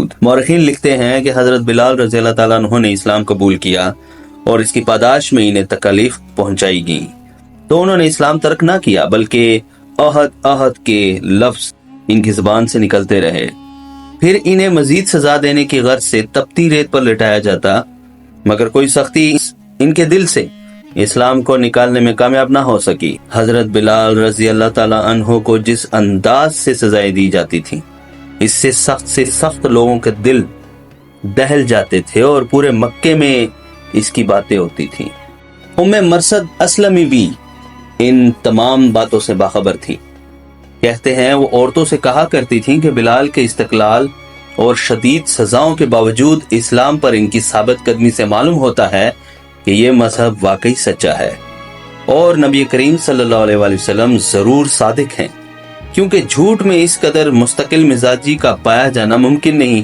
موجود۔ مورخین لکھتے ہیں کہ حضرت بلال رضی اللہ تعالیٰ عنہ نے اسلام قبول کیا اور اس کی پاداش میں انہیں تکالیف پہنچائی گئیں، تو انہوں نے اسلام ترک نہ کیا بلکہ عہد کے لفظ ان کی زبان سے نکلتے رہے۔ پھر انہیں مزید سزا دینے کی غرض سے تپتی ریت پر لٹایا جاتا، مگر کوئی سختی ان کے دل سے اسلام کو نکالنے میں کامیاب نہ ہو سکی۔ حضرت بلال رضی اللہ تعالی عنہ کو جس انداز سے سزائیں دی جاتی تھیں، اس سے سخت لوگوں کے دل دہل جاتے تھے اور پورے مکے میں اس کی باتیں ہوتی تھیں۔ مرثد اسلمی بھی ان تمام باتوں سے باخبر تھی۔ کہتے ہیں وہ عورتوں سے کہا کرتی تھیں کہ بلال کے استقلال اور شدید سزاؤں کے باوجود اسلام پر ان کی ثابت قدمی سے معلوم ہوتا ہے کہ یہ مذہب واقعی سچا ہے اور نبی کریم صلی اللہ علیہ وآلہ وسلم ضرور صادق ہیں، کیونکہ جھوٹ میں اس قدر مستقل مزاجی کا پایا جانا ممکن نہیں۔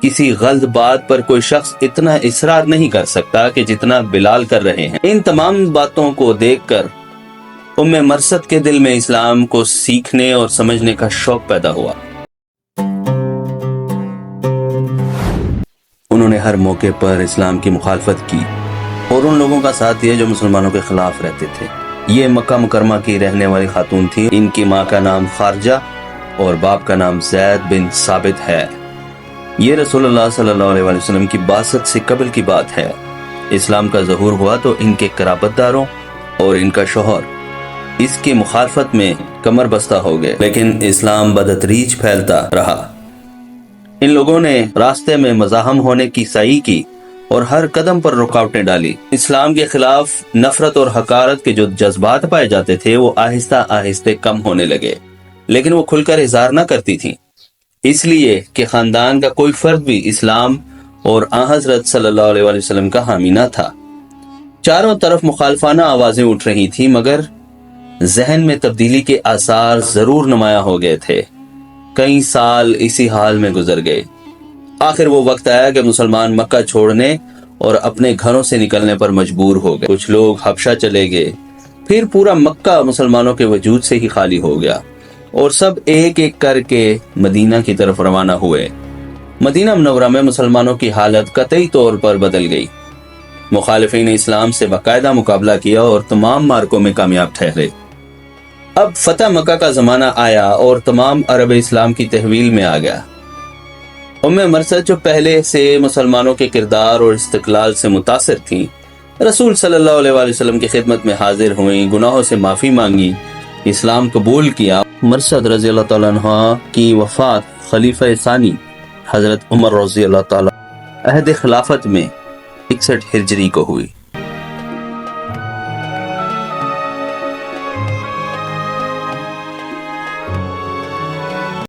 کسی غلط بات پر کوئی شخص اتنا اصرار نہیں کر سکتا کہ جتنا بلال کر رہے ہیں۔ ان تمام باتوں کو دیکھ کر مرثد کے دل میں اسلام کو سیکھنے اور سمجھنے کا شوق پیدا ہوا۔ انہوں نے ہر موقع پر اسلام کی مخالفت کی اور ان لوگوں کا ساتھ دیا جو مسلمانوں کے خلاف رہتے تھے۔ یہ مکہ مکرمہ کی رہنے والی خاتون تھی۔ ان کی ماں کا نام خارجہ اور باپ کا نام زید بن ثابت ہے۔ یہ رسول اللہ صلی اللہ علیہ وآلہ وسلم کی بعثت سے قبل کی بات ہے۔ اسلام کا ظہور ہوا تو ان کے قرابت داروں اور ان کا شوہر اس کی مخالفت میں کمر بستہ ہو گئے، لیکن اسلام بدتدریج پھیلتا رہا۔ ان لوگوں نے راستے میں مزاحم ہونے کی سعی کی اور ہر قدم پر رکاوٹیں ڈالی۔ اسلام کے خلاف نفرت اور حقارت کے جو جذبات پائے جاتے تھے وہ آہستہ آہستہ کم ہونے لگے، لیکن وہ کھل کر اظہار نہ کرتی تھیں، اس لیے کہ خاندان کا کوئی فرد بھی اسلام اور آن حضرت صلی اللہ علیہ وآلہ وسلم کا حامی نہ تھا۔ چاروں طرف مخالفانہ آوازیں اٹھ رہی تھیں، مگر ذہن میں تبدیلی کے آثار ضرور نمایاں ہو گئے تھے۔ کئی سال اسی حال میں گزر گئے۔ آخر وہ وقت آیا کہ مسلمان مکہ چھوڑنے اور اپنے گھروں سے نکلنے پر مجبور ہو گئے۔ کچھ لوگ حبشہ چلے گئے، پھر پورا مکہ مسلمانوں کے وجود سے ہی خالی ہو گیا اور سب ایک ایک کر کے مدینہ کی طرف روانہ ہوئے۔ مدینہ منورہ میں مسلمانوں کی حالت قطعی طور پر بدل گئی۔ مخالفین اسلام سے باقاعدہ مقابلہ کیا اور تمام مارکوں میں کامیاب ٹھہرے۔ اب فتح مکہ کا زمانہ آیا اور تمام عرب اسلام کی تحویل میں آ گیا۔ مرثد جو پہلے سے مسلمانوں کے کردار اور استقلال سے متاثر تھیں، رسول صلی اللہ علیہ وآلہ وسلم کی خدمت میں حاضر ہوئیں، گناہوں سے معافی مانگی، اسلام قبول کیا۔ مرثد رضی اللہ تعالیٰ عنہ کی وفات خلیفہ ثانی حضرت عمر رضی اللہ تعالیٰ عہد خلافت میں 61 ہجری کو ہوئی۔